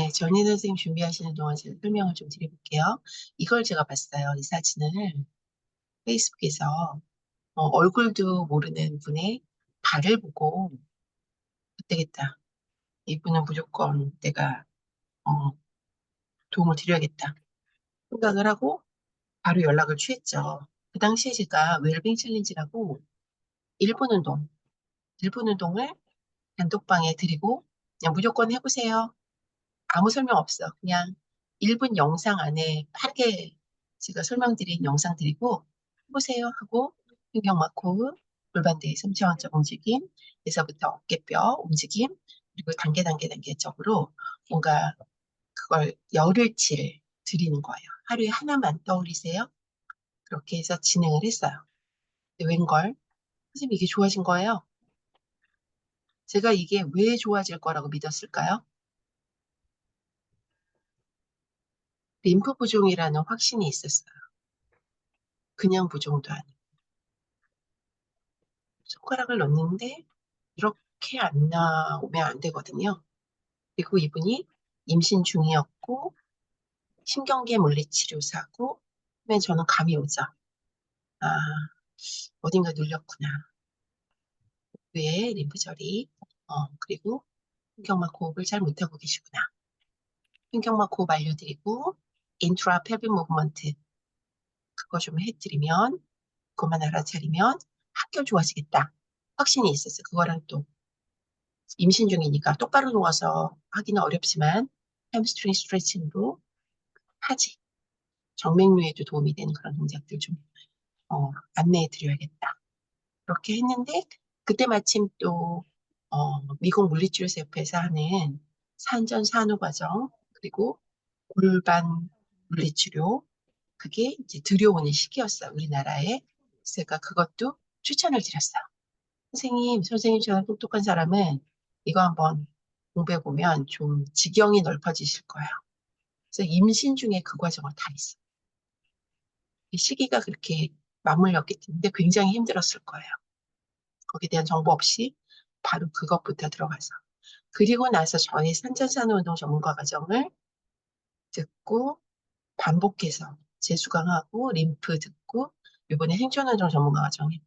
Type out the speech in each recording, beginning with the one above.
네, 전희 선생님 준비하시는 동안 제가 설명을 좀 드려볼게요. 이걸 제가 봤어요. 이 사진을 페이스북에서 얼굴도 모르는 분의 발을 보고 되겠다. 이분은 무조건 내가 어, 도움을 드려야겠다 생각을 하고 바로 연락을 취했죠. 그 당시에 제가 웰빙 챌린지라고 일본 운동, 일본 운동을 단톡방에 드리고 그냥 무조건 해보세요. 아무 설명 없어. 그냥 1분 영상 안에 빠르게 제가 설명드린 영상 드리고 해보세요 하고 횡격막호흡, 골반대의 3차원적 움직임, 에서부터 어깨뼈 움직임, 그리고 단계적으로 뭔가 그걸 열흘치를 드리는 거예요. 하루에 하나만 떠올리세요. 그렇게 해서 진행을 했어요. 근데 웬걸? 선생님 이게 좋아진 거예요. 제가 이게 왜 좋아질 거라고 믿었을까요? 림프 부종이라는 확신이 있었어요. 그냥 부종도 아니고. 손가락을 넣는데 이렇게 안 나오면 안 되거든요. 그리고 이분이 임신 중이었고 신경계 물리치료사고 그러면 저는 감이 오죠. 아, 어딘가 눌렸구나. 뇌에 림프절이 그리고 횡격막 호흡을 잘 못하고 계시구나. 횡격막 호흡 알려드리고 인트라 펠빅 무브먼트 그거 좀 해드리면 그것만 알아차리면 한결 좋아지겠다. 확신이 있었어요. 그거랑 또 임신 중이니까 똑바로 누워서 하기는 어렵지만 햄스트링 스트레칭으로 하지. 정맥류에도 도움이 되는 그런 동작들 좀 안내해 드려야겠다. 그렇게 했는데 그때 마침 또 미국 물리치료사 옆에서 하는 산전 산후 과정 그리고 골반 물리치료 그게 이제 들여오는 시기였어요. 우리나라에. 그래서 제가 그것도 추천을 드렸어요. 선생님처럼 똑똑한 사람은 이거 한번 공부해 보면 좀 지경이 넓어지실 거예요. 그래서 임신 중에 그 과정을 다 했어요. 이 시기가 그렇게 맞물렸기 때문에 굉장히 힘들었을 거예요. 거기에 대한 정보 없이 바로 그것부터 들어가서. 그리고 나서 저의 산전산후운동 전문가 과정을 듣고 반복해서 재수강하고 림프 듣고 이번에 생존운동 전문가 과정에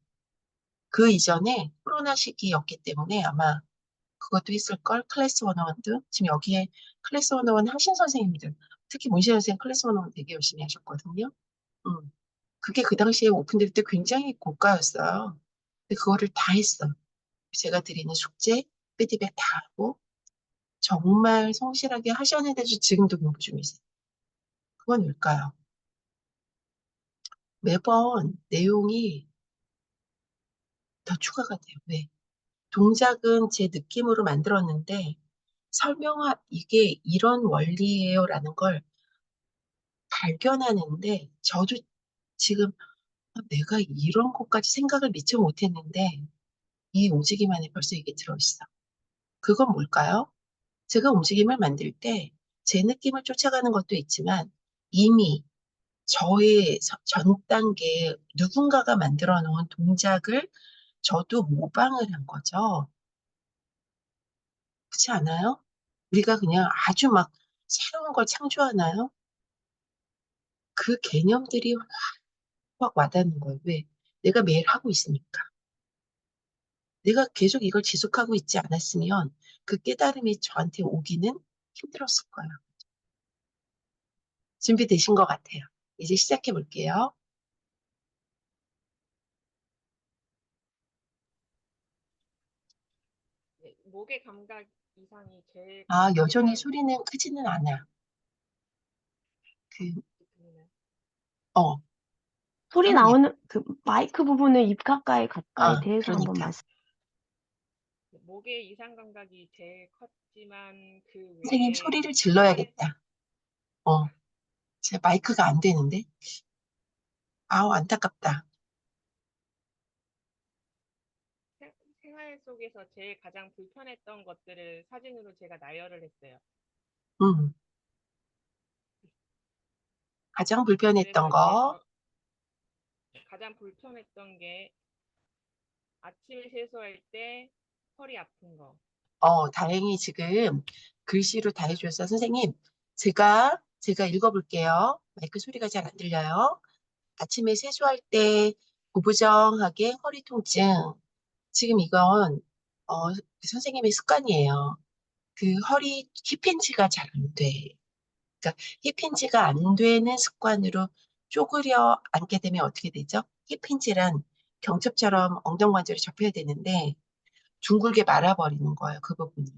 그 이전에 코로나 시기였기 때문에 아마 그것도 있을걸? 클래스 101도? 지금 여기에 클래스 101 하신 선생님들, 특히 문신 선생님 클래스 101 되게 열심히 하셨거든요. 음. 그게 그 당시에 오픈될 때 굉장히 고가였어요. 근데 그거를 다 했어. 제가 드리는 숙제, 피드백 다 하고, 정말 성실하게 하셨는데도 지금도 공부 중이세요. 그건 뭘까요? 매번 내용이 더 추가가 돼요. 왜? 동작은 제 느낌으로 만들었는데, 이게 이런 원리예요라는 걸 발견하는데 저도 지금 내가 이런 것까지 생각을 미처 못했는데 이 움직임 안에 벌써 이게 들어있어. 그건 뭘까요? 제가 움직임을 만들 때 제 느낌을 쫓아가는 것도 있지만 이미 저의 전 단계에 누군가가 만들어 놓은 동작을 저도 모방을 한 거죠. 그렇지 않아요? 우리가 그냥 아주 막 새로운 걸 창조하나요? 그 개념들이 확 와닿는 거예요. 왜? 내가 매일 하고 있으니까. 내가 계속 이걸 지속하고 있지 않았으면 그 깨달음이 저한테 오기는 힘들었을 거예요. 준비되신 것 같아요. 이제 시작해 볼게요. 네, 목의 감각 이상이 제일 아, 여전히 컸지만 소리는 크지는 않아. 그, 들리나요? 어, 소리 한번 해. 나오는 그 마이크 부분을 입 가까이 아, 대서 한번 그러니까. 말씀. 목의 이상 감각이 제일 컸지만 그 선생님 외에 소리를 생활 질러야겠다. 어, 제 마이크가 안 되는데. 아우, 안타깝다. 생활 속에서 제일 가장 불편했던 것들을 사진으로 제가 나열을 했어요. 음, 가장 불편했던 그래서 이제 거, 가장 불편했던 게 아침에 세수할 때 허리 아픈 거. 다행히 지금 글씨로 다 해줘서 선생님, 제가 읽어볼게요. 마이크 소리가 잘 안 들려요. 아침에 세수할 때 구부정하게 허리 통증. 지금 이건 선생님의 습관이에요. 그 허리 힙힌지가 잘 안 돼. 그러니까 힙힌지가 안 되는 습관으로 쪼그려 앉게 되면 어떻게 되죠? 힙힌지란 경첩처럼 엉덩관절이 접혀야 되는데 둥글게 말아버리는 거예요. 그 부분이.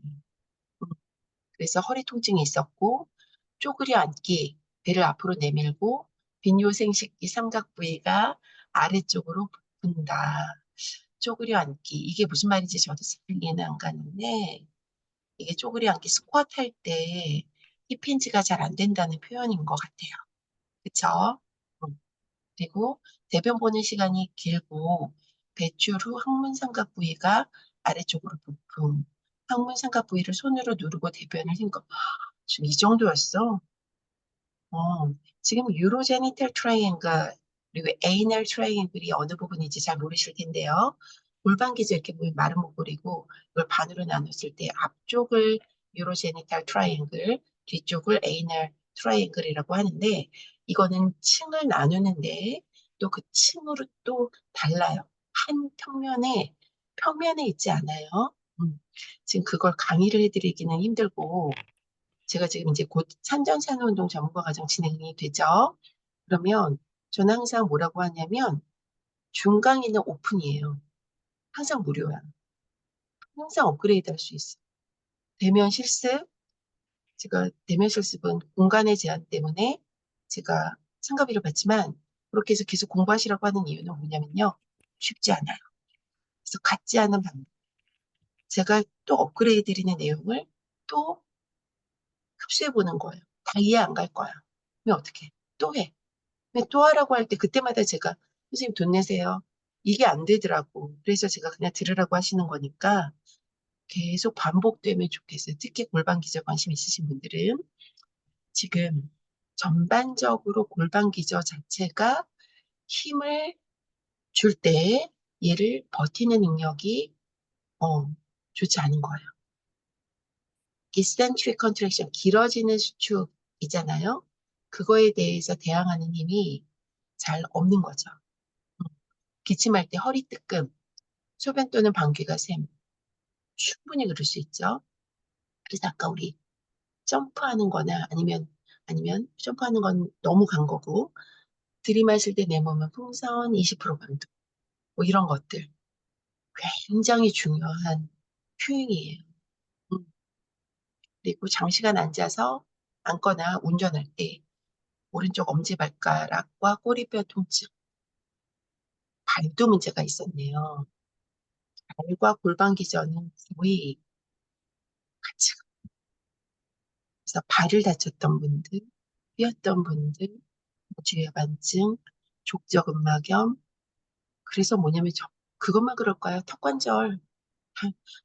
그래서 허리 통증이 있었고 쪼그려 앉기, 배를 앞으로 내밀고 빈뇨생식기 삼각 부위가 아래쪽으로 붓는다. 쪼그려 앉기. 이게 무슨 말인지 저도 잘 이해는 안 가는데 이게 쪼그려 앉기 스쿼트 할 때 힙힌지가 잘 안 된다는 표현인 것 같아요. 그쵸? 음. 그리고 대변 보는 시간이 길고 배출 후 항문 삼각 부위가 아래쪽으로 부품. 항문 삼각 부위를 손으로 누르고 대변을 헹궈. 지금 이 정도였어? 어, 지금 유로제니탈 트라이앵글 그리고 에이널 트라이앵글이 어느 부분인지 잘 모르실 텐데요. 골반기죠. 이렇게 보면 마른 목골이고 이걸 반으로 나눴을 때 앞쪽을 유로제니탈 트라이앵글, 뒤쪽을 에이널 트라이앵글이라고 하는데 이거는 층을 나누는데 또 그 층으로 또 달라요. 한 평면에 있지 않아요. 음, 지금 그걸 강의를 해드리기는 힘들고 제가 지금 이제 곧 산전산후운동 전문가 과정 진행이 되죠. 그러면 저는 항상 뭐라고 하냐면 중강의는 오픈이에요. 항상 무료야. 항상 업그레이드 할 수 있어. 대면 실습, 제가 대면 실습은 공간의 제한 때문에 제가 참가비를 받지만 그렇게 해서 계속 공부하시라고 하는 이유는 뭐냐면요. 쉽지 않아요. 그래서 같지 않은 방법. 제가 또 업그레이드 드리는 내용을 또 흡수해 보는 거예요. 다 이해 안 갈 거야. 그러면 어떻게? 또 해. 근데 또 하라고 할 때 그때마다 제가 선생님 돈 내세요. 이게 안 되더라고. 그래서 제가 그냥 들으라고 하시는 거니까 계속 반복되면 좋겠어요. 특히 골반 기저 관심 있으신 분들은 지금 전반적으로 골반 기저 자체가 힘을 줄 때 얘를 버티는 능력이 좋지 않은 거예요. eccentric contraction, 길어지는 수축이잖아요. 그거에 대해서 대항하는 힘이 잘 없는 거죠. 기침할 때 허리 뜨끔, 소변 또는 방귀가 샘, 충분히 그럴 수 있죠. 그래서 아까 우리 점프하는 거나 아니면 점프하는 건 너무 간 거고, 들이마실 때 내 몸은 풍선 20% 감도, 뭐 이런 것들 굉장히 중요한 큐잉이에요. 음, 그리고 장시간 앉거나 운전할 때 오른쪽 엄지발가락과 꼬리뼈 통증, 발도 문제가 있었네요. 발과 골반 기저는 거의 같이 그래서 발을 다쳤던 분들, 삐었던 분들, 고지혈반증, 족저근막염. 그래서 뭐냐면 그것만 그럴까요? 턱관절.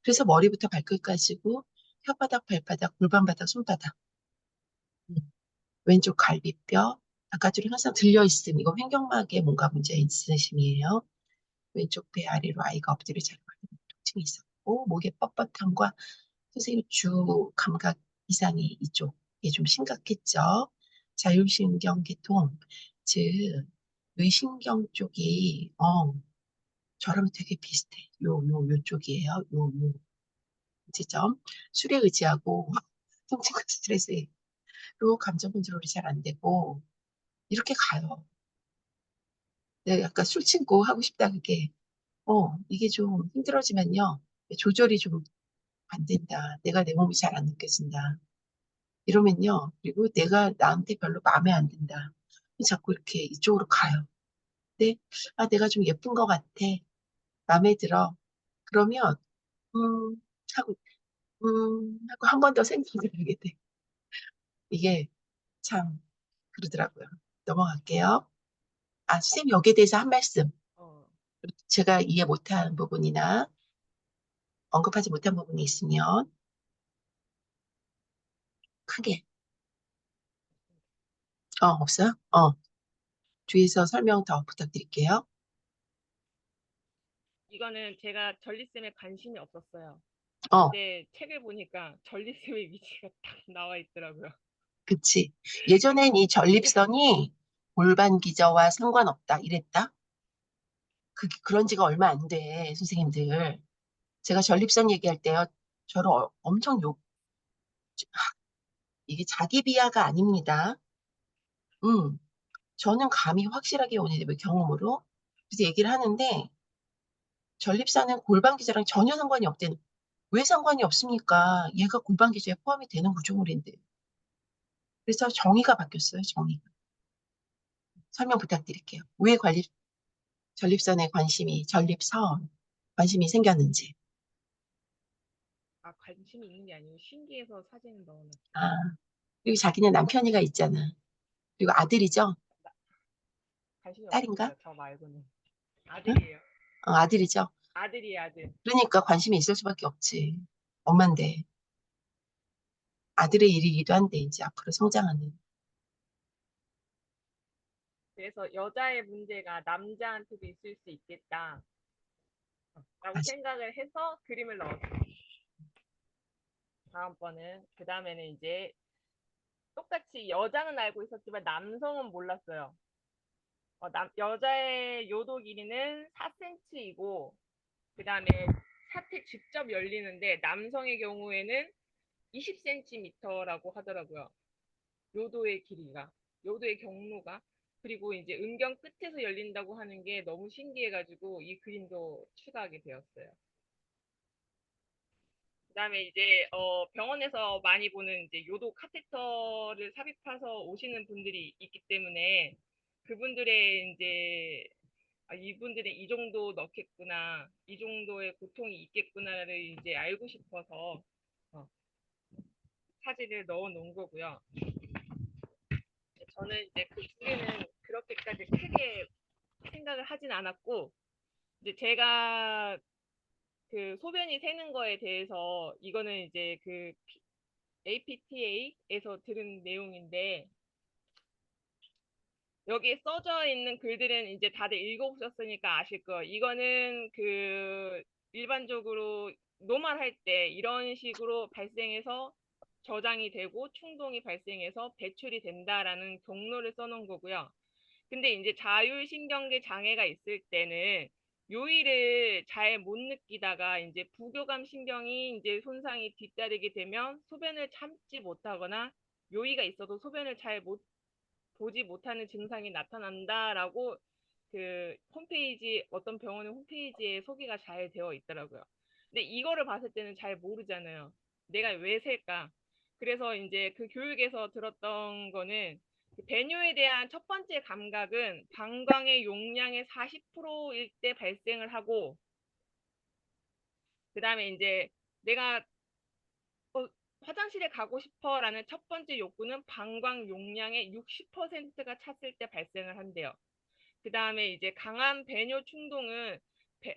그래서 머리부터 발끝까지고 혓바닥, 발바닥, 골반바닥, 손바닥. 음, 왼쪽 갈비뼈. 바깥으로 항상 들려 있음. 이거 횡격막에 뭔가 문제 있으심이에요. 왼쪽 배 아래로 아이가 엎드려 자는 통증이 있었고 목의 뻣뻣함과 선생님 주 감각 이상이 이쪽에 좀 심각했죠. 자율신경계통, 즉 뇌신경 쪽이 저랑 되게 비슷해. 요쪽이에요. 요 지점. 술에 의지하고 통증과 스트레스로 감정 컨트롤이 잘 안 되고 이렇게 가요. 내가 약간 술 친구 하고 싶다 그게 이게 좀 힘들어지면요. 조절이 좀 안 된다. 내가 내 몸이 잘 안 느껴진다. 이러면요. 그리고 내가 나한테 별로 마음에 안 든다. 자꾸 이렇게 이쪽으로 가요. 근데 내가 좀 예쁜 것 같아. 마음에 들어. 그러면 음 하고 하고 한 번 더 생각을 하게 돼. 이게 참 그러더라고요. 넘어갈게요. 선생님 여기에 대해서 한 말씀. 어, 제가 이해 못한 부분이나 언급하지 못한 부분이 있으면 크게 없어요? 뒤에서 설명 더 부탁드릴게요. 이거는 제가 전립선에 관심이 없었어요. 어, 근데 책을 보니까 전립선의 위치가 딱 나와 있더라고요. 그치. 예전엔 이 전립선이 골반 기저와 상관없다 이랬다. 그런 지가 얼마 안 돼, 선생님들. 제가 전립선 얘기할 때요, 저를 엄청 이게 자기 비하가 아닙니다. 음, 저는 감이 확실하게 오는데, 왜 경험으로. 그래서 얘기를 하는데, 전립선은 골반 기저랑 전혀 상관이 없대는. 왜 상관이 없습니까? 얘가 골반 기저에 포함이 되는 구조물인데. 그래서 정의가 바뀌었어요, 정의가. 설명 부탁드릴게요. 왜 전립선에 관심이 생겼는지. 아, 관심이 있는 게 아니고 신기해서 사진을 넣어놨어요. 아, 그리고 자기는 남편이가 있잖아. 그리고 아들이죠? 관심이 딸인가? 없었어요. 저 말고는. 응? 아들이에요. 아들이죠? 아들이에요, 아들. 그러니까 관심이 있을 수밖에 없지. 엄만데. 아들의 일이기도 한데, 이제 앞으로 성장하는. 그래서 여자의 문제가 남자한테도 있을 수 있겠다. 라고 아시- 생각을 해서 그림을 넣었어요. 다음번은, 그 다음에는 이제 똑같이 여자는 알고 있었지만 남성은 몰랐어요. 여자의 요도 길이는 4cm이고, 그 다음에 사태 직접 열리는데 남성의 경우에는 20cm라고 하더라고요. 요도의 길이가, 요도의 경로가. 그리고 이제 음경 끝에서 열린다고 하는 게 너무 신기해가지고 이 그림도 추가하게 되었어요. 그다음에 이제 병원에서 많이 보는 이제 요도 카테터를 삽입해서 오시는 분들이 있기 때문에 그분들의 이제 이분들은 이 정도 넣겠구나, 이 정도의 고통이 있겠구나를 이제 알고 싶어서 어, 사진을 넣어 놓은 거고요. 저는 이제 그 두 개는 그렇게까지 크게 생각을 하진 않았고, 이제 제가 그 소변이 새는 거에 대해서 이거는 이제 그 APTA에서 들은 내용인데, 여기에 써져 있는 글들은 이제 다들 읽어보셨으니까 아실 거예요. 이거는 그 일반적으로 노말할 때 이런 식으로 발생해서 저장이 되고 충동이 발생해서 배출이 된다라는 경로를 써놓은 거고요. 근데 이제 자율신경계 장애가 있을 때는 요일을 잘 못 느끼다가 이제 부교감 신경이 이제 손상이 뒤따르게 되면 소변을 참지 못하거나 요의가 있어도 소변을 잘 못 보지 못하는 증상이 나타난다라고 그 홈페이지, 어떤 병원의 홈페이지에 소개가 잘 되어 있더라고요. 근데 이거를 봤을 때는 잘 모르잖아요. 내가 왜 셀까? 그래서 이제 그 교육에서 들었던 거는 그 배뇨에 대한 첫 번째 감각은 방광의 용량의 40%일 때 발생을 하고, 그 다음에 이제 내가 어, 화장실에 가고 싶어라는 첫 번째 욕구는 방광 용량의 60%가 찼을 때 발생을 한대요. 그 다음에 이제 강한 배뇨 충동은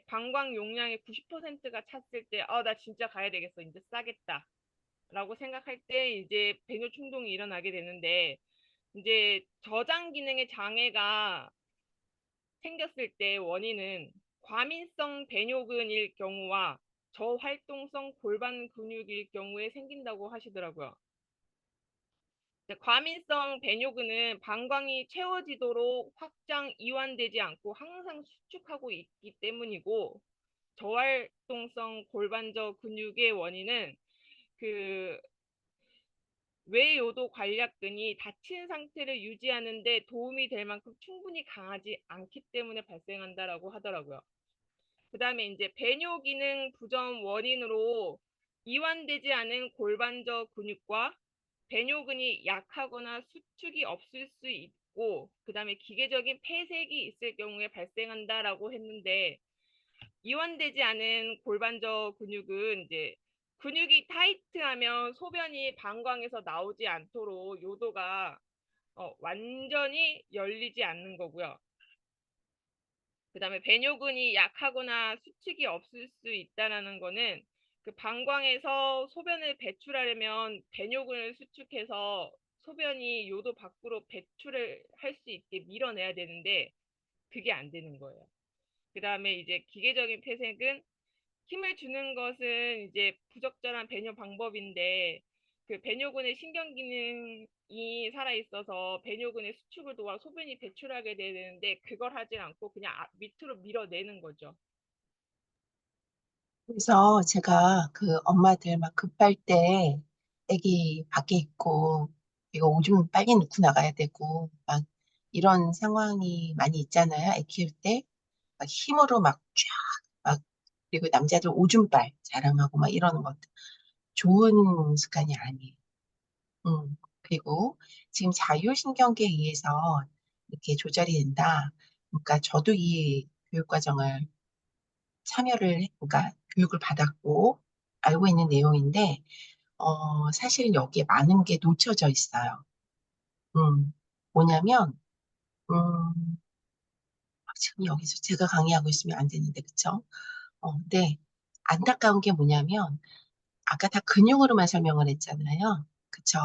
방광 용량의 90%가 찼을 때, 나 진짜 가야 되겠어, 이제 싸겠다 라고 생각할 때 이제 배뇨 충동이 일어나게 되는데, 이제 저장 기능의 장애가 생겼을 때 원인은 과민성 배뇨근일 경우와 저활동성 골반 근육일 경우에 생긴다고 하시더라고요. 과민성 배뇨근은 방광이 채워지도록 확장 이완되지 않고 항상 수축하고 있기 때문이고, 저활동성 골반저 근육의 원인은 그 외요도 관략근이 닫힌 상태를 유지하는 데 도움이 될 만큼 충분히 강하지 않기 때문에 발생한다라고 하더라고요. 그 다음에 이제 배뇨 기능 부전 원인으로 이완되지 않은 골반저 근육과 배뇨근이 약하거나 수축이 없을 수 있고, 그 다음에 기계적인 폐색이 있을 경우에 발생한다라고 했는데, 이완되지 않은 골반저 근육은 이제 근육이 타이트하면 소변이 방광에서 나오지 않도록 요도가 완전히 열리지 않는 거고요. 그 다음에 배뇨근이 약하거나 수축이 없을 수 있다는 거는 그 방광에서 소변을 배출하려면 배뇨근을 수축해서 소변이 요도 밖으로 배출을 할 수 있게 밀어내야 되는데 그게 안 되는 거예요. 그 다음에 이제 기계적인 폐색은 힘을 주는 것은 이제 부적절한 배뇨 방법인데 그 배뇨근의 신경 기능이 살아 있어서 배뇨근의 수축을 도와 소변이 배출하게 되는데 그걸 하진 않고 그냥 밑으로 밀어내는 거죠. 그래서 제가 그 엄마들 막 급할 때 애기 밖에 있고 이거 오줌 빨리 넣고 나가야 되고 막 이런 상황이 많이 있잖아요. 애 키울 때 막 힘으로 막 쫙 막 그리고 남자들 오줌빨 자랑하고 막 이러는 것도 좋은 습관이 아니에요. 그리고 지금 자율신경계에 의해서 이렇게 조절이 된다. 그러니까 저도 이 교육과정을 그러니까 교육을 받았고 알고 있는 내용인데, 사실 여기에 많은 게 놓쳐져 있어요. 뭐냐면, 음, 지금 여기서 제가 강의하고 있으면 안 되는데, 그쵸? 근데 안타까운 게 뭐냐면, 아까 다 근육으로만 설명을 했잖아요. 그쵸?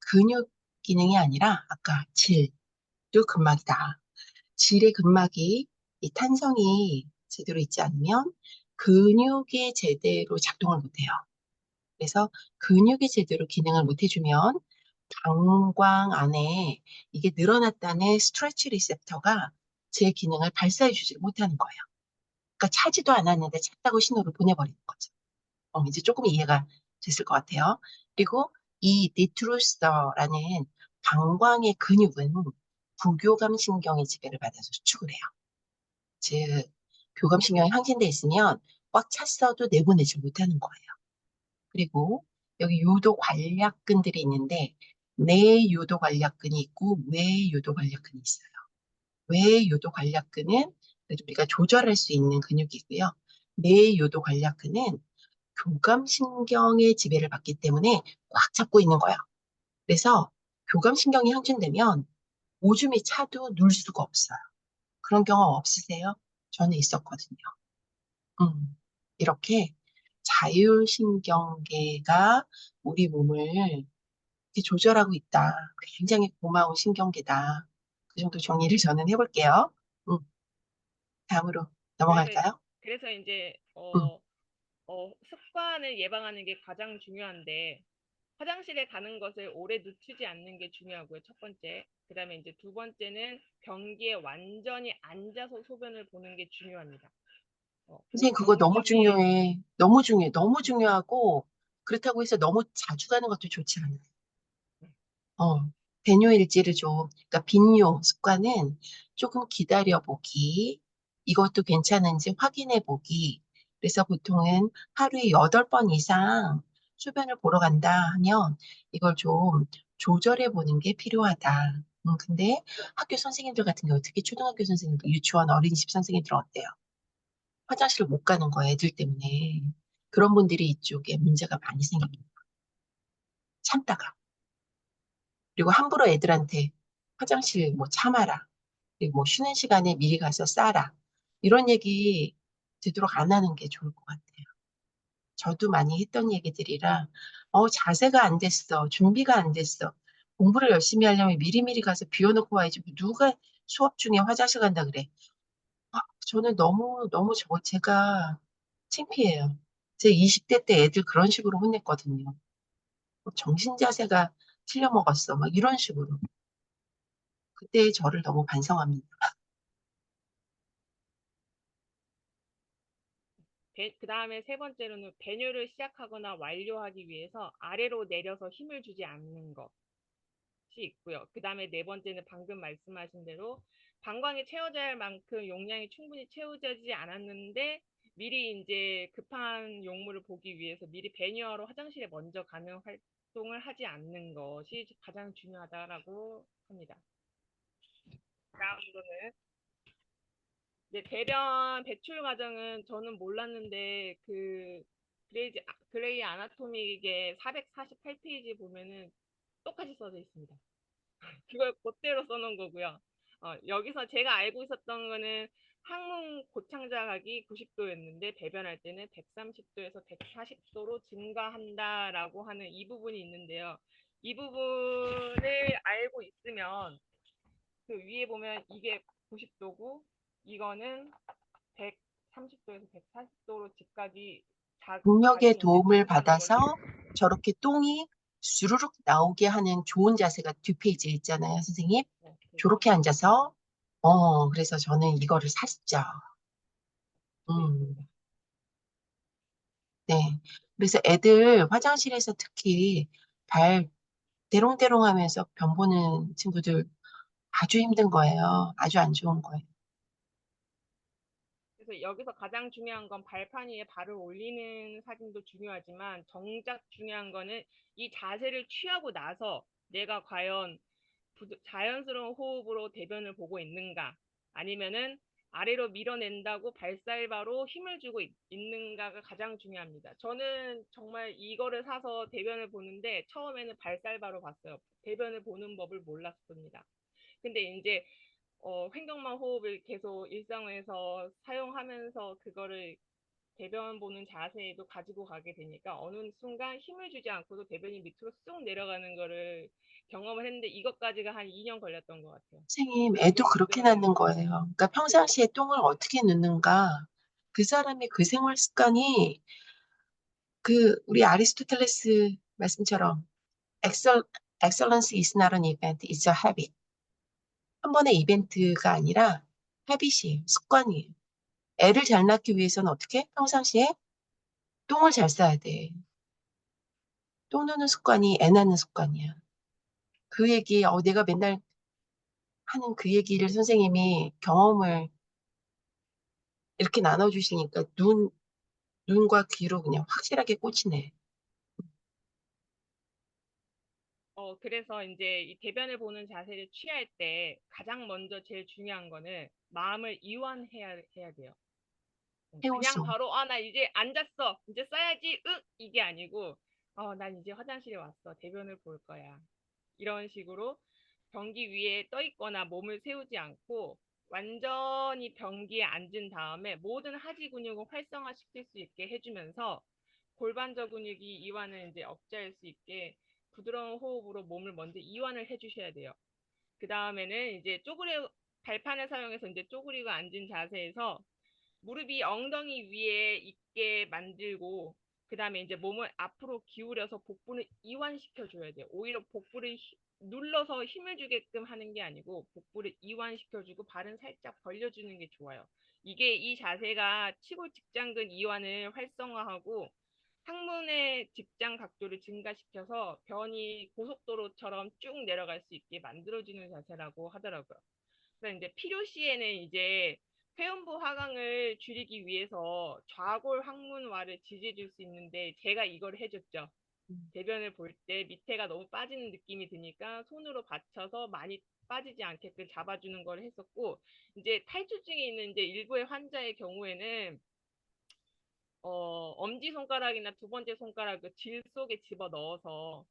근육 기능이 아니라 아까 질도 근막이다. 질의 근막이 이 탄성이 제대로 있지 않으면 근육이 제대로 작동을 못해요. 그래서 근육이 제대로 기능을 못 해주면 방광 안에 이게 늘어났다는 스트레치 리셉터가 제 기능을 발사해주지 못하는 거예요. 그러니까 차지도 않았는데 찼다고 신호를 보내버리는 거죠. 이제 조금 이해가 됐을 것 같아요. 그리고 이 니트로스라는 방광의 근육은 부교감 신경의 지배를 받아서 수축을 해요. 즉, 교감신경이 항진돼 있으면 꽉 찼어도 내보내지 못하는 거예요. 그리고 여기 요도 관략근들이 있는데 내요도 관략근이 있고 외요도 관략근이 있어요. 외요도 관략근은 그래도 우리가 조절할 수 있는 근육이고요. 내요도 관략근은 교감신경의 지배를 받기 때문에 꽉 잡고 있는 거예요. 그래서 교감신경이 항진되면 오줌이 차도 누를 수가 없어요. 그런 경험 없으세요? 저는 있었거든요. 이렇게 자율신경계가 우리 몸을 이렇게 조절하고 있다. 굉장히 고마운 신경계다. 그 정도 정리를 저는 해볼게요. 음, 다음으로 그래서 넘어갈까요? 그래서 이제 음, 습관을 예방하는 게 가장 중요한데 화장실에 가는 것을 오래 늦추지 않는 게 중요하고요. 첫 번째. 그다음에 이제 두 번째는 변기에 완전히 앉아서 소변을 보는 게 중요합니다. 선생님, 그거 오줌 너무 중에 중요해. 너무 중요해. 너무 중요하고, 그렇다고 해서 너무 자주 가는 것도 좋지 않아요. 어, 배뇨일지를 좀, 그러니까 빈뇨 습관은 조금 기다려보기, 이것도 괜찮은지 확인해보기. 그래서 보통은 하루에 8번 이상 소변을 보러 간다 하면 이걸 좀 조절해보는 게 필요하다. 근데 학교 선생님들 같은 경우, 특히 초등학교 선생님들, 유치원 어린이집 선생님들은 어때요? 화장실을 못 가는 거예요, 애들 때문에. 그런 분들이 이쪽에 문제가 많이 생깁니다. 참다가. 그리고 함부로 애들한테 화장실 뭐 참아라. 그리고 뭐 쉬는 시간에 미리 가서 싸라. 이런 얘기 되도록 안 하는 게 좋을 것 같아요. 저도 많이 했던 얘기들이라, 자세가 안 됐어. 준비가 안 됐어. 공부를 열심히 하려면 미리미리 가서 비워놓고 와야지. 누가 수업 중에 화장실 간다 그래. 저는 너무 제가 창피해요. 제 20대 때 애들 그런 식으로 혼냈거든요. 정신 자세가 틀려먹었어. 막 이런 식으로. 그때 저를 너무 반성합니다. 그다음에 세 번째로는 배뇨를 시작하거나 완료하기 위해서 아래로 내려서 힘을 주지 않는 것이 있고요. 그다음에 네 번째는 방금 말씀하신 대로 방광이 채워져야 할 만큼 용량이 충분히 채워지지 않았는데 미리 이제 급한 용물을 보기 위해서 미리 배뇨하러 화장실에 먼저 가는 활동을 하지 않는 것이 가장 중요하다라고 합니다. 다음으로는 네, 배변 배출 과정은 저는 몰랐는데 그레이 아나토미의 448페이지 보면은 똑같이 써져 있습니다. 그걸 그대로 써놓은 거고요. 여기서 제가 알고 있었던 거는 항문 고창자각이 90도였는데 배변할 때는 130도에서 140도로 증가한다라고 하는 이 부분이 있는데요. 이 부분을 알고 있으면 그 위에 보면 이게 90도고 이거는 130도에서 140도로 집까지 동력의 자기 도움을 인제 가는 받아서 거를 저렇게 똥이 주르륵 나오게 하는 좋은 자세가 뒷페이지에 있잖아요, 선생님. 네, 저렇게 앉아서, 그래서 저는 이거를 샀죠. 네, 음, 네. 그래서 애들 화장실에서 특히 발 대롱대롱 하면서 변 보는 친구들 아주 힘든 거예요. 아주 안 좋은 거예요. 그래서 여기서 가장 중요한 건 발판 위에 발을 올리는 사진도 중요하지만 정작 중요한 거는 이 자세를 취하고 나서 내가 과연 자연스러운 호흡으로 대변을 보고 있는가 아니면은 아래로 밀어낸다고 발살바로 힘을 주고 있는가가 가장 중요합니다. 저는 정말 이거를 사서 대변을 보는데 처음에는 발살바로 봤어요. 대변을 보는 법을 몰랐습니다. 근데 이제 횡격막 호흡을 계속 일상에서 사용하면서 그거를 대변 보는 자세에도 가지고 가게 되니까 어느 순간 힘을 주지 않고도 대변이 밑으로 쑥 내려가는 거를 경험을 했는데 이것까지가 한 2년 걸렸던 것 같아요. 선생님, 애도 그게 그렇게 만들어내는 낳는 거. 거예요. 그러니까 평상시에 똥을 어떻게 넣는가, 그 사람의 그 생활 습관이 우리 아리스토텔레스 말씀처럼 Excel, excellence is not an event, it's a habit. 한 번의 이벤트가 아니라 헤빗이에요. 습관이에요. 애를 잘 낳기 위해서는 어떻게? 평상시에 똥을 잘 싸야 돼. 똥 누는 습관이 애 낳는 습관이야. 그 얘기, 내가 맨날 하는 그 얘기를 선생님이 경험을 이렇게 나눠주시니까 눈과 귀로 그냥 확실하게 꽂히네. 그래서 이제 이 대변을 보는 자세를 취할 때 가장 먼저 제일 중요한 거는 마음을 이완해야 돼요. 그냥 해오소. 바로 나 이제 앉았어 이제 써야지 이게 아니고 난 이제 화장실에 왔어 대변을 볼 거야 이런 식으로 변기 위에 떠 있거나 몸을 세우지 않고 완전히 변기에 앉은 다음에 모든 하지 근육을 활성화시킬 수 있게 해주면서 골반저 근육이 이완을 이제 억제할 수 있게 부드러운 호흡으로 몸을 먼저 이완을 해주셔야 돼요. 그 다음에는 이제 발판을 사용해서 이제 쪼그리고 앉은 자세에서 무릎이 엉덩이 위에 있게 만들고 그다음에 이제 몸을 앞으로 기울여서 복부를 이완시켜 줘야 돼요. 오히려 복부를 눌러서 힘을 주게끔 하는 게 아니고 복부를 이완시켜 주고 발은 살짝 벌려 주는 게 좋아요. 이 자세가 치골 직장근 이완을 활성화하고 항문의 직장 각도를 증가시켜서 변이 고속도로처럼 쭉 내려갈 수 있게 만들어주는 자세라고 하더라고요. 그래서 이제 필요 시에는 이제 회음부 하강을 줄이기 위해서 좌골 항문화를 지지해 줄 수 있는데 제가 이걸 해줬죠. 대변을 볼 때 밑에가 너무 빠지는 느낌이 드니까 손으로 받쳐서 많이 빠지지 않게끔 잡아주는 걸 했었고 이제 탈출증이 있는 이제 일부의 환자의 경우에는 엄지손가락이나 두 번째 손가락을 질 속에 집어 넣어서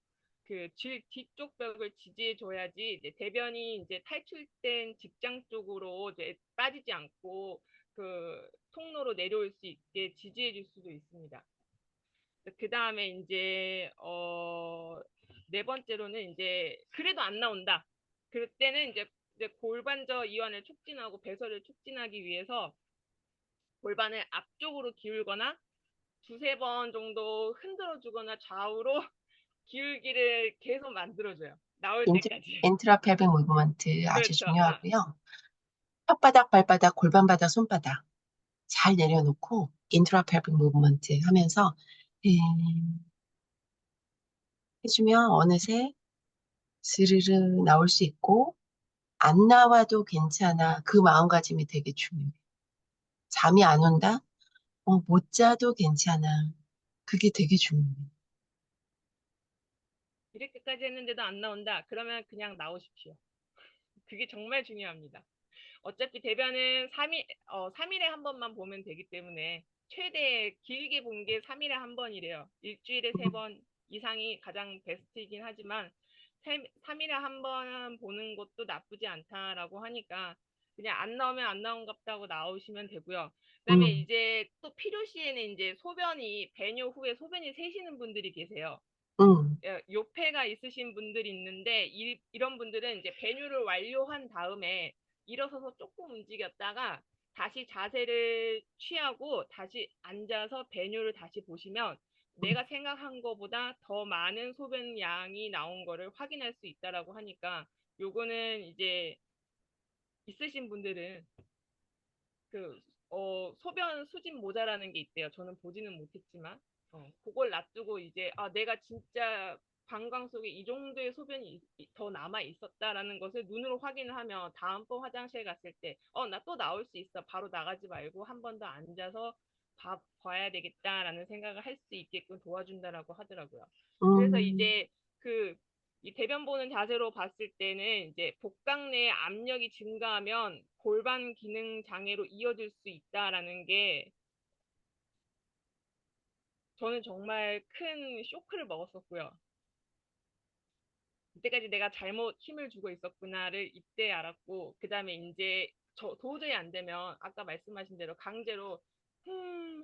그 질 뒤쪽 벽을 지지해 줘야지 이제 대변이 이제 탈출된 직장 쪽으로 이제 빠지지 않고 그 통로로 내려올 수 있게 지지해 줄 수도 있습니다. 그 다음에 이제 네 번째로는 이제 그래도 안 나온다. 그럴 때는 이제 골반저 이완을 촉진하고 배설을 촉진하기 위해서 골반을 앞쪽으로 기울거나 두세 번 정도 흔들어 주거나 좌우로 기울기를 계속 만들어줘요. 나올 때까지. 엔트라펠빅 무브먼트 아주 그렇죠. 중요하고요. 혓바닥, 발바닥, 골반바닥, 손바닥 잘 내려놓고 인트라펠빅 무브먼트 하면서 해주면 어느새 스르르 나올 수 있고 안 나와도 괜찮아. 그 마음가짐이 되게 중요해요. 잠이 안 온다? 못 자도 괜찮아. 그게 되게 중요해요. 이렇게까지 했는데도 안 나온다. 그러면 그냥 나오십시오. 그게 정말 중요합니다. 어차피 대변은 3일에 한 번만 보면 되기 때문에 최대 길게 본 게 3일에 한 번이래요. 일주일에 3번 이상이 가장 베스트이긴 하지만 3일에 한 번 보는 것도 나쁘지 않다라고 하니까 그냥 안 나오면 안 나온갑다고 나오시면 되고요. 그다음에 음, 이제 또 필요 시에는 이제 배뇨 후에 소변이 새시는 분들이 계세요. 음, 요폐가 있으신 분들이 있는데 이런 분들은 이제 배뇨를 완료한 다음에 일어서서 조금 움직였다가 다시 자세를 취하고 다시 앉아서 배뇨를 다시 보시면 내가 생각한 것보다 더 많은 소변 양이 나온 거를 확인할 수 있다라고 하니까 요거는 이제 있으신 분들은 그 소변 수집 모자라는 게 있대요. 저는 보지는 못했지만 그걸 놔두고 이제 내가 진짜 방광 속에 이 정도의 소변이 더 남아 있었다라는 것을 눈으로 확인을 하면 다음번 화장실 갔을 때 나 또 나올 수 있어. 바로 나가지 말고 한 번 더 앉아서 봐야 되겠다라는 생각을 할 수 있게끔 도와준다라고 하더라고요. 그래서 음, 이제 그 이 대변 보는 자세로 봤을 때는 이제 복강 내 압력이 증가하면 골반 기능 장애로 이어질 수 있다라는 게 저는 정말 큰 쇼크를 먹었었고요. 이때까지 내가 잘못 힘을 주고 있었구나를 이때 알았고, 그 다음에 이제 도저히 안 되면 아까 말씀하신 대로 강제로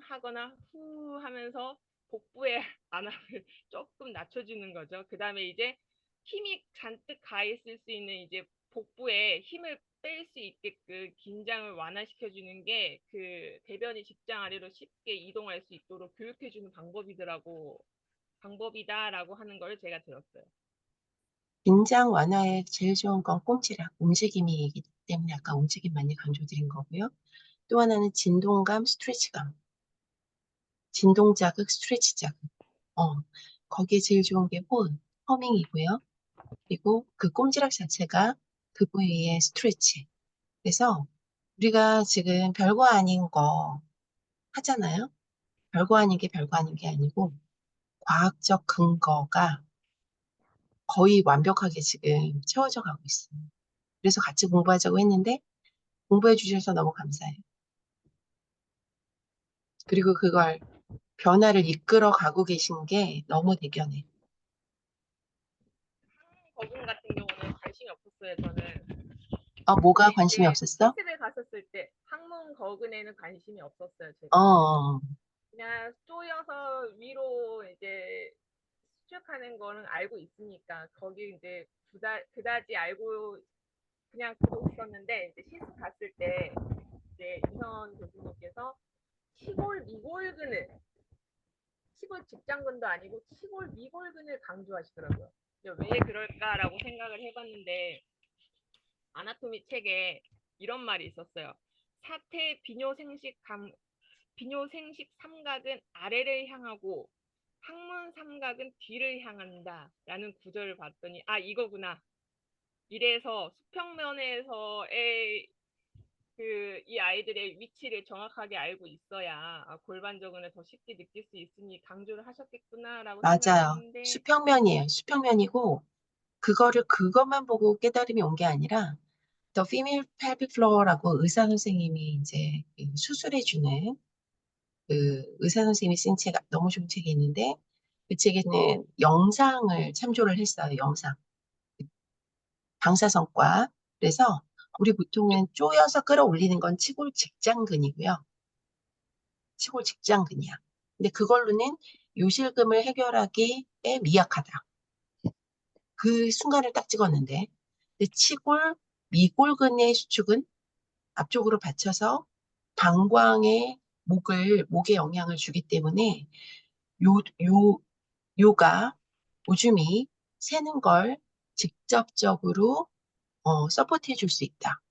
하거나 후 하면서 복부의 안압을 조금 낮춰주는 거죠. 그 다음에 이제 힘이 잔뜩 가 있을 수 있는 이제 복부에 힘을 뺄 수 있게끔 긴장을 완화시켜주는 게 그 대변이 직장 아래로 쉽게 이동할 수 있도록 교육해주는 방법이다라고 하는 걸 제가 들었어요. 긴장 완화에 제일 좋은 건 꼼지락, 움직임이기 때문에 아까 움직임 많이 강조드린 거고요. 또 하나는 진동감, 스트레치감. 진동 자극, 스트레치 자극. 어, 거기에 제일 좋은 게 허밍이고요. 그리고 그 꼼지락 자체가 그 부위의 스트레치. 그래서 우리가 지금 별거 아닌 거 하잖아요. 별거 아닌 게 별거 아닌 게 아니고 과학적 근거가 거의 완벽하게 지금 채워져 가고 있어요. 그래서 같이 공부하자고 했는데 공부해 주셔서 너무 감사해요. 그리고 그걸 변화를 이끌어 가고 계신 게 너무 대견해. 거금 같은 경우는 관심이 없었어요, 저는. 뭐가 근데 관심이 이제 없었어? 실습에 갔었을 때 항문 거근에는 관심이 없었어요, 어, 제가. 어, 그냥 쪼여서 위로 이제 수축하는 거는 알고 있으니까 거기 이제 그다지 알고 그냥 보고 있었는데 이제 실습 갔을 때 이제 이선 교수님께서 치골 미골근을 치골 직장근도 아니고 치골 미골근을 강조하시더라고요. 왜 그럴까라고 생각을 해봤는데 아나토미 책에 이런 말이 있었어요. 사태 비뇨생식 삼각은 아래를 향하고 항문 삼각은 뒤를 향한다라는 구절을 봤더니 이거구나. 이래서 수평면에서의 이 아이들의 위치를 정확하게 알고 있어야 골반 적응을 더 쉽게 느낄 수 있으니 강조를 하셨겠구나라고 생각을 맞아요. 했는데 수평면이에요. 수평면이고 그것만 보고 깨달음이 온 게 아니라 The Female Pelvic Floor라고 의사 선생님이 이제 그 수술해주는 그 의사 선생님이 쓴 책, 너무 좋은 책이 있는데 그 책에는 영상을 참조를 했어요. 영상. 방사선과. 그래서 우리 보통은 쪼여서 끌어올리는 건 치골 직장근이고요. 치골 직장근이야. 근데 그걸로는 요실금을 해결하기에 미약하다. 그 순간을 딱 찍었는데 근데 치골 미골근의 수축은 앞쪽으로 받쳐서 방광에 목에 영향을 주기 때문에 요, 요, 요가, 오줌이 새는 걸 직접적으로 서포트해 줄 수 있다.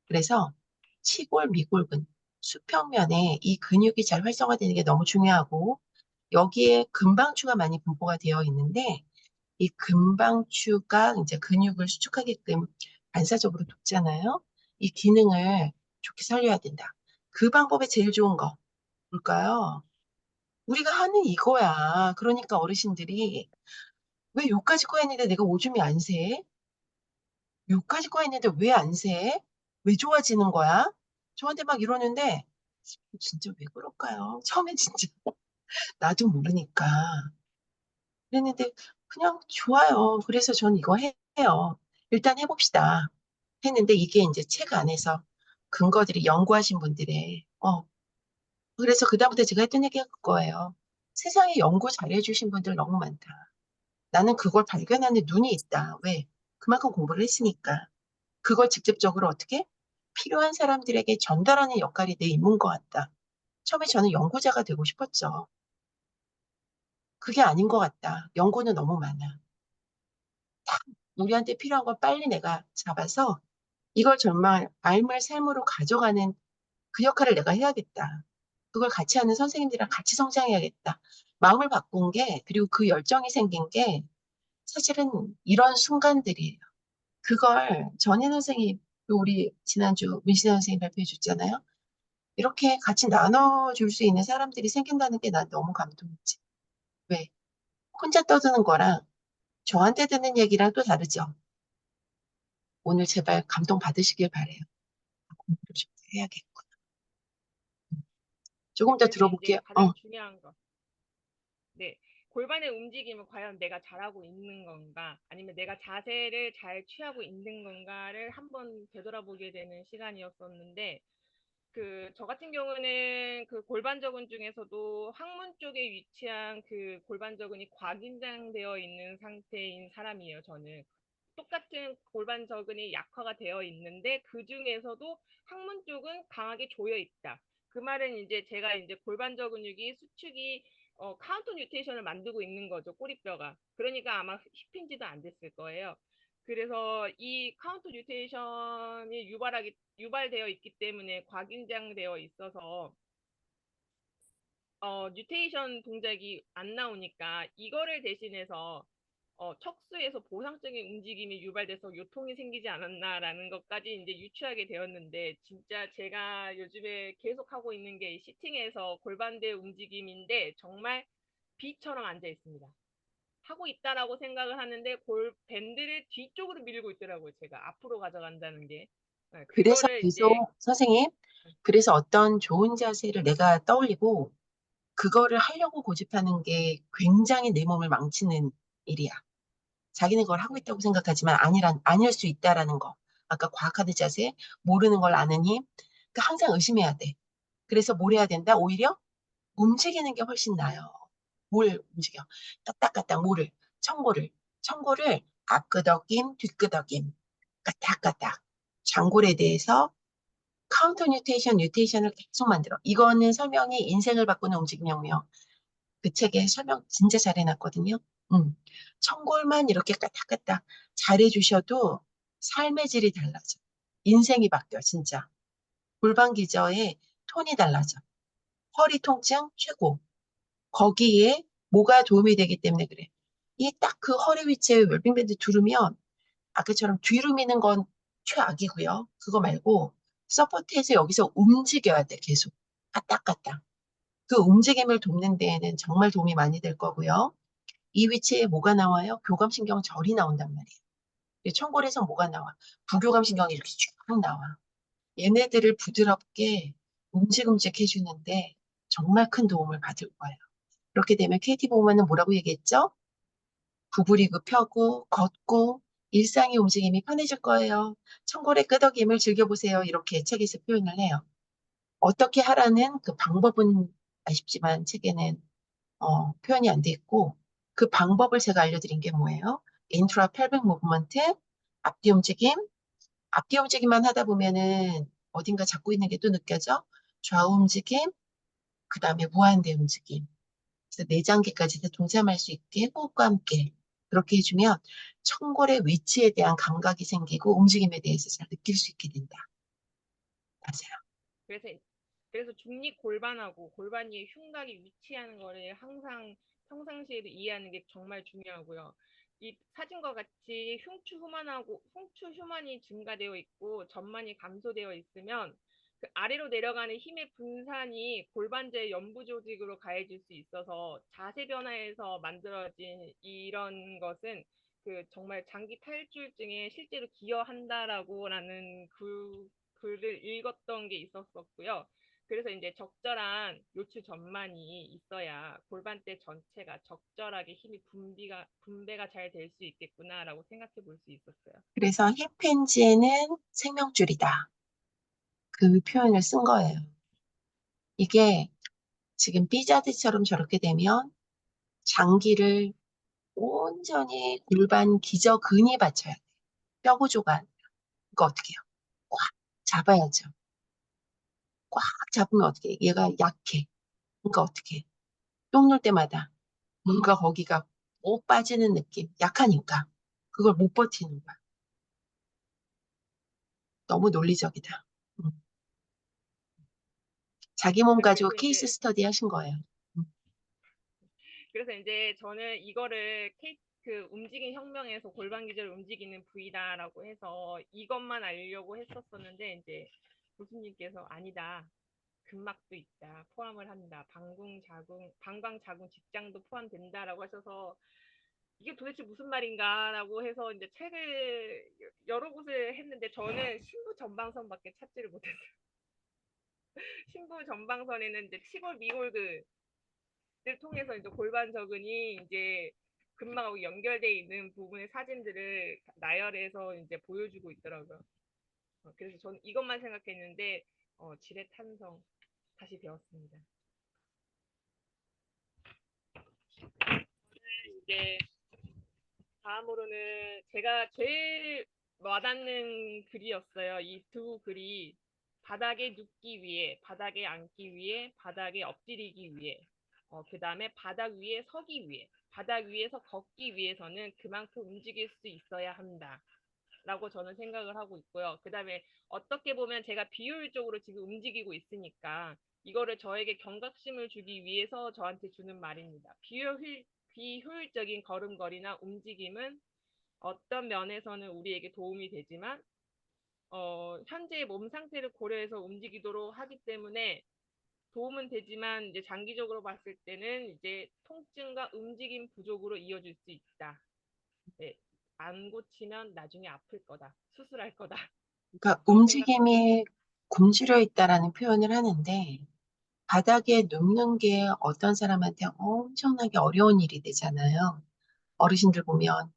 그래서 치골, 미골근, 수평면에 이 근육이 잘 활성화되는 게 너무 중요하고 여기에 근방추가 많이 분포가 되어 있는데 이 근방추가 이제 근육을 수축하게끔 반사적으로 돕잖아요. 이 기능을 좋게 살려야 된다. 그 방법에 제일 좋은 거 뭘까요? 우리가 하는 이거야. 그러니까 어르신들이 왜 요까지 거 했는데 내가 오줌이 안 새? 요까지 거 했는데 왜 안 새? 왜 좋아지는 거야? 저한테 막 이러는데 진짜 왜 그럴까요? 처음엔 진짜 나도 모르니까 그랬는데 그냥 좋아요. 그래서 전 이거 해요. 일단 해봅시다. 했는데 이게 이제 책 안에서 근거들이 연구하신 분들의 그래서 그다음부터 제가 했던 얘기가 그거예요. 세상에 연구 잘해주신 분들 너무 많다. 나는 그걸 발견하는 눈이 있다. 왜? 그만큼 공부를 했으니까. 그걸 직접적으로 어떻게? 필요한 사람들에게 전달하는 역할이 내 임무인 것 같다. 처음에 저는 연구자가 되고 싶었죠. 그게 아닌 것 같다. 연구는 너무 많아. 우리한테 필요한 걸 빨리 내가 잡아서 이걸 정말 삶을 삶으로 가져가는 그 역할을 내가 해야겠다. 그걸 같이 하는 선생님들이랑 같이 성장해야겠다. 마음을 바꾼 게, 그리고 그 열정이 생긴 게 사실은 이런 순간들이에요. 그걸 전인 선생님, 우리 지난주 문신 선생님 발표해 줬잖아요. 이렇게 같이 나눠줄 수 있는 사람들이 생긴다는 게 난 너무 감동이지. 왜? 혼자 떠드는 거랑 저한테 듣는 얘기랑 또 다르죠. 오늘 제발 감동 받으시길 바래요. 공부를 좀 해야겠구나. 조금 더 그래서 이제 들어볼게요. 가장 중요한 거. 네. 골반의 움직임을 과연 내가 잘하고 있는 건가, 아니면 내가 자세를 잘 취하고 있는 건가를 한번 되돌아보게 되는 시간이었었는데, 저 같은 경우는 그 골반저근 중에서도 항문 쪽에 위치한 그 골반저근이 과긴장되어 있는 상태인 사람이에요, 저는. 똑같은 골반저근이 약화가 되어 있는데 그 중에서도 항문 쪽은 강하게 조여 있다. 그 말은 이제 제가 이제 골반저 근육이 수축이 카운터 뉴테이션을 만들고 있는 거죠, 꼬리뼈가. 그러니까 아마 힙힌지도 안 됐을 거예요. 그래서 이 카운터 뉴테이션이 유발되어 있기 때문에 과긴장되어 있어서 뉴테이션 동작이 안 나오니까 이거를 대신해서 척수에서 보상적인 움직임이 유발돼서 요통이 생기지 않았나라는 것까지 이제 유추하게 되었는데, 진짜 제가 요즘에 계속 하고 있는 게 시팅에서 골반대 움직임인데 정말 B처럼 앉아 있습니다. 하고 있다라고 생각을 하는데 밴드를 뒤쪽으로 밀고 있더라고요. 제가 앞으로 가져간다는 게. 네, 그래서 그거를 이제 계속 선생님, 그래서 어떤 좋은 자세를 내가 떠올리고 그거를 하려고 고집하는 게 굉장히 내 몸을 망치는 일이야. 자기는 그걸 하고 네, 있다고 생각하지만 아닐 수 있다라는 거. 아까 과학하는 자세, 모르는 걸 아는 힘. 그러니까 항상 의심해야 돼. 그래서 뭘 해야 된다? 오히려 움직이는 게 훨씬 나아요. 뭘 움직여? 까딱까딱 뭐를? 청고를. 청고를 앞끄덕임, 뒤끄덕임. 까딱까딱. 장골에 대해서 카운터 뉴테이션을 계속 만들어. 이거는 설명이 인생을 바꾸는 움직임혁명. 그 책에 설명 진짜 잘 해놨거든요. 청골만 이렇게 까딱까딱 잘해주셔도 삶의 질이 달라져. 인생이 바뀌어, 진짜. 골반 기저의 톤이 달라져. 허리 통증 최고. 거기에 뭐가 도움이 되기 때문에 그래. 이 딱 그 허리 위치에 웰빙밴드 두르면 아까처럼 뒤로 미는 건 최악이고요. 그거 말고 서포트해서 여기서 움직여야 돼, 계속. 까딱까딱. 그 움직임을 돕는 데에는 정말 도움이 많이 될 거고요. 이 위치에 뭐가 나와요? 교감신경 절이 나온단 말이에요. 청골에서 뭐가 나와? 부교감신경이 이렇게 쭉 나와. 얘네들을 부드럽게 움직움직 해주는데 정말 큰 도움을 받을 거예요. 그렇게 되면 KT 보면은 뭐라고 얘기했죠? 구부리고 펴고 걷고 일상의 움직임이 편해질 거예요. 청골의 끄덕임을 즐겨보세요. 이렇게 책에서 표현을 해요. 어떻게 하라는 그 방법은 아쉽지만 책에는 표현이 안 돼 있고 그 방법을 제가 알려드린 게 뭐예요? 인트라 펠빅 무브먼트, 앞뒤 움직임, 앞뒤 움직임만 하다 보면은 어딘가 잡고 있는 게 또 느껴져? 좌우 움직임, 그 다음에 무한대 움직임. 그래서 내장기까지도 동참할 수 있게 호흡과 함께 그렇게 해주면 청골의 위치에 대한 감각이 생기고 움직임에 대해서 잘 느낄 수 있게 된다. 맞아요. 그래서 중립 골반하고 골반 위에 흉곽이 위치하는 거를 항상 평상시에도 이해하는 게 정말 중요하고요. 이 사진과 같이 흉추 휴만이 증가되어 있고 전만이 감소되어 있으면 그 아래로 내려가는 힘의 분산이 골반제 연부 조직으로 가해질 수 있어서 자세 변화에서 만들어진 이런 것은 정말 장기 탈출증에 실제로 기여한다라고라는 글을 읽었던 게 있었었고요. 그래서 이제 적절한 요추 전만이 있어야 골반대 전체가 적절하게 힘이 분배가 잘 될 수 있겠구나라고 생각해 볼 수 있었어요. 그래서 힙힌지에는 생명줄이다. 그 표현을 쓴 거예요. 이게 지금 삐자드처럼 저렇게 되면 장기를 온전히 골반 기저근이 받쳐야 돼. 뼈 구조가. 그거 어떻게 해요? 꽉 잡아야죠. 꽉 잡으면 어떻게 해? 얘가 약해. 그러니까 어떻게 해? 똥 눌 때마다 뭔가 거기가 꼭 빠지는 느낌. 약하니까. 그걸 못 버티는 거야. 너무 논리적이다. 음. 자기 몸 가지고 그래서 케이스 이제 스터디 하신 거예요. 음. 그래서 이제 저는 이거를 그 움직임 혁명에서 골반 기절을 움직이는 부위다라고 해서 이것만 알려고 했었었는데 이제 교수님께서 아니다. 근막도 있다. 포함을 한다. 방광자궁 직장도 포함된다라고 하셔서 이게 도대체 무슨 말인가라고 해서 이제 책을 여러 곳을 했는데 저는 신부 전방선밖에 찾지를 못했어요. 신부 전방선에는 이제 치골 미골 를 통해서 이제 골반 저근이 이제 근막하고 연결돼 있는 부분의 사진들을 나열해서 이제 보여주고 있더라고요. 그래서 저는 이것만 생각했는데 지뢰탄성 다시 배웠습니다. 이제 다음으로는 제가 제일 와닿는 글이었어요. 이 두 글이 바닥에 눕기 위해, 바닥에 앉기 위해, 바닥에 엎드리기 위해, 그 다음에 바닥 위에 서기 위해, 바닥 위에서 걷기 위해서는 그만큼 움직일 수 있어야 한다. 라고 저는 생각을 하고 있고요. 그 다음에 어떻게 보면 제가 비효율적으로 지금 움직이고 있으니까 이거를 저에게 경각심을 주기 위해서 저한테 주는 말입니다. 비효율적인 걸음걸이나 움직임은 어떤 면에서는 우리에게 도움이 되지만 현재의 몸 상태를 고려해서 움직이도록 하기 때문에 도움은 되지만 이제 장기적으로 봤을 때는 이제 통증과 움직임 부족으로 이어질 수 있다. 네, 안 고치면 나중에 아플 거다. 수술할 거다. 그러니까 그런 생각하고 움직임이 굶주려 있다라는 표현을 하는데 바닥에 눕는 게 어떤 사람한테 엄청나게 어려운 일이 되잖아요. 어르신들 보면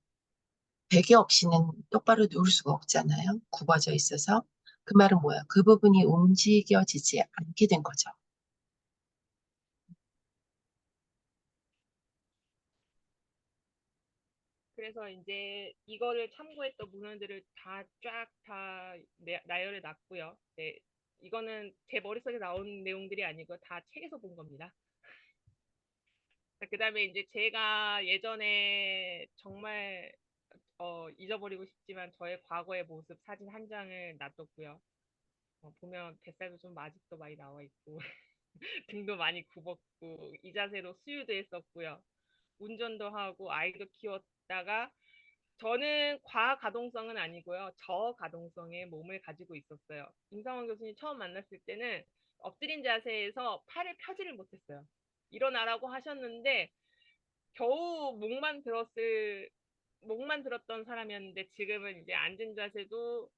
베개 없이는 똑바로 누울 수가 없잖아요. 굽어져 있어서. 그 말은 뭐야? 그 부분이 움직여지지 않게 된 거죠. 그래서 이제 이거를 참고했던 문헌들을 다 나열해 놨고요. 네, 이거는 제 머릿속에 나온 내용들이 아니고 다 책에서 본 겁니다. 그 다음에 이제 제가 예전에 정말 잊어버리고 싶지만 저의 과거의 모습 사진 한 장을 놔뒀고요. 보면 뱃살도 좀 아직도 많이 나와 있고 등도 많이 굽었고 이 자세로 수유도 했었고요. 운전도 하고 아이도 키웠다가 저는 과가동성은 아니고요. 저가동성의 몸을 가지고 있었어요. 임상원 교수님 처음 만났을 때는 엎드린 자세에서 팔을 펴지를 못했어요. 일어나라고 하셨는데 겨우 목만 들었던 사람이었는데 지금은 이제 앉은 자세도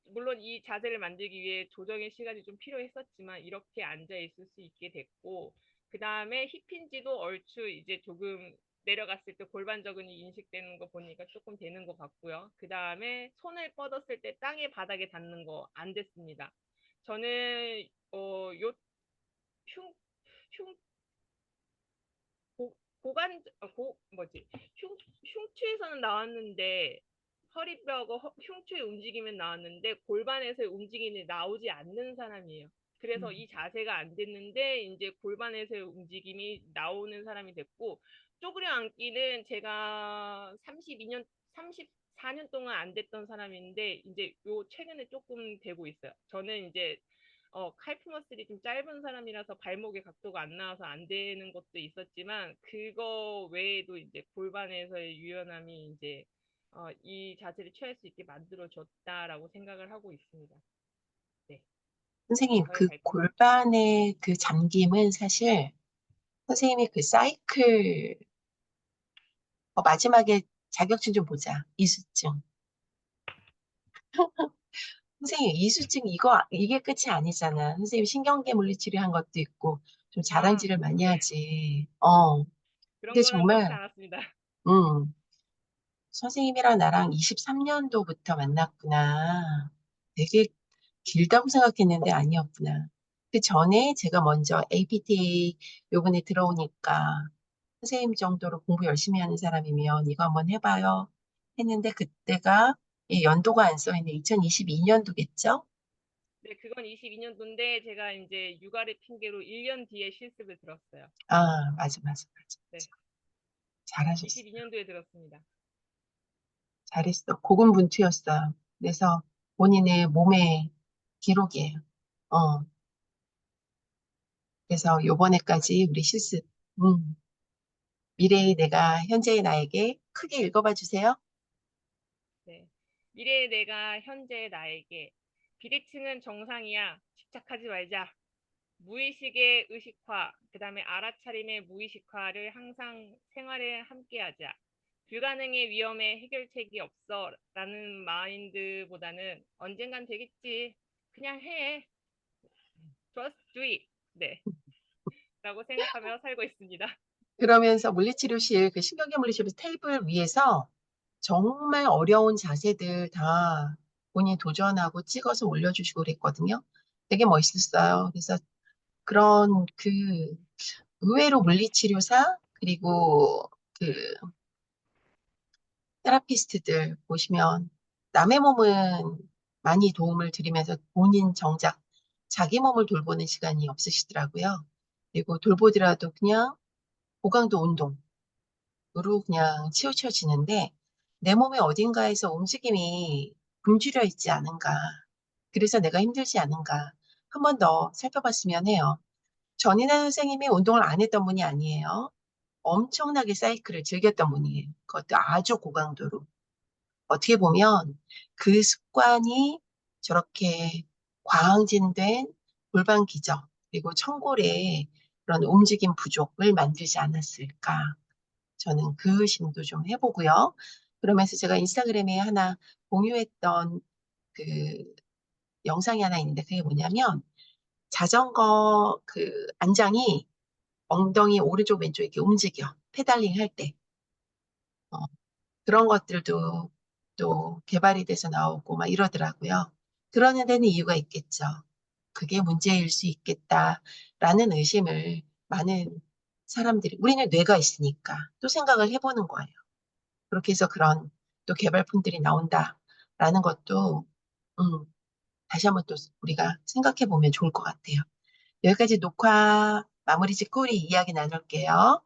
물론 이 자세를 만들기 위해 조정의 시간이 좀 필요했었지만 이렇게 앉아 있을 수 있게 됐고 그 다음에 힙힌지도 얼추 이제 조금 내려갔을 때 골반 저근이 인식되는 거 보니까 조금 되는 것 같고요. 그 다음에 손을 뻗었을 때 땅에 바닥에 닿는 거 안 됐습니다. 저는 요 흉, 흉 고, 고관 뭐지 흉추에서는 나왔는데 허리뼈하고 흉추의 움직임은 나왔는데 골반에서의 움직임이 나오지 않는 사람이에요. 그래서 이 자세가 안 됐는데 이제 골반에서의 움직임이 나오는 사람이 됐고 쪼그려 앉기는 제가 34년 동안 안 됐던 사람인데 이제 요 최근에 조금 되고 있어요. 저는 이제 칼프 머슬이 좀 짧은 사람이라서 발목의 각도가 안 나와서 안 되는 것도 있었지만 그거 외에도 이제 골반에서의 유연함이 이제 이 자세를 취할 수 있게 만들어 줬다라고 생각을 하고 있습니다. 네, 선생님, 저의 그 발표. 골반의 그 잠김은 사실 선생님이 그 사이클, 마지막에 자격증 좀 보자. 이수증. 선생님, 이수증 이게 끝이 아니잖아. 선생님 신경계 물리치료 한 것도 있고, 좀 아, 자랑질을 많이 네. 하지. 그런 근데 거는 그렇지 정말, 않았습니다. 음, 선생님이랑 나랑 23년도부터 만났구나. 되게 길다고 생각했는데 아니었구나. 그 전에 제가 먼저 APTA 요번에 들어오니까 선생님 정도로 공부 열심히 하는 사람이면 이거 한번 해봐요. 했는데 그때가 이 연도가 안 써 있는 2022년도겠죠? 네, 그건 22년도인데 제가 이제 육아를 핑계로 1년 뒤에 실습을 들었어요. 아, 맞아. 네. 잘하셨어. 22년도에 들었습니다. 잘했어. 고군분투였어. 그래서 본인의 몸의 기록이에요. 어, 그래서 요번에까지 우리 실습, 미래의 내가 현재의 나에게 크게 읽어봐 주세요. 네. 미래의 내가 현재의 나에게 비대칭은 정상이야. 집착하지 말자. 무의식의 의식화, 그다음에 알아차림의 무의식화를 항상 생활에 함께하자. 불가능의 위험에 해결책이 없어 라는 마인드보다는 언젠간 되겠지. 그냥 해. Just do it. 네. 라고 생각하며 살고 있습니다. 그러면서 물리치료실, 그 신경계 물리치료 테이블 위에서 정말 어려운 자세들 다 본인이 도전하고 찍어서 올려주시고 그랬거든요. 되게 멋있었어요. 그래서 그런 그 의외로 물리치료사 그리고 그 테라피스트들 보시면 남의 몸은 많이 도움을 드리면서 본인 정작 자기 몸을 돌보는 시간이 없으시더라고요. 그리고 돌보더라도 그냥 고강도 운동으로 그냥 치우쳐지는데 내 몸의 어딘가에서 움직임이 굶주려 있지 않은가. 그래서 내가 힘들지 않은가. 한 번 더 살펴봤으면 해요. 전인아 선생님이 운동을 안 했던 분이 아니에요. 엄청나게 사이클을 즐겼던 분이에요. 그것도 아주 고강도로. 어떻게 보면 그 습관이 저렇게 과항진된 골반 기저 그리고 청골의 그런 움직임 부족을 만들지 않았을까. 저는 그 의심도 좀 해보고요. 그러면서 제가 인스타그램에 하나 공유했던 그 영상이 하나 있는데 그게 뭐냐면 자전거 그 안장이 엉덩이 오른쪽 왼쪽 이렇게 움직여. 페달링 할 때. 어, 그런 것들도 또 개발이 돼서 나오고 막 이러더라고요. 그러는 데는 이유가 있겠죠. 그게 문제일 수 있겠다라는 의심을 많은 사람들이, 우리는 뇌가 있으니까 또 생각을 해보는 거예요. 그렇게 해서 그런 또 개발품들이 나온다라는 것도, 음, 다시 한번 또 우리가 생각해 보면 좋을 것 같아요. 여기까지 녹화 마무리 짓고 우리 이야기 나눌게요.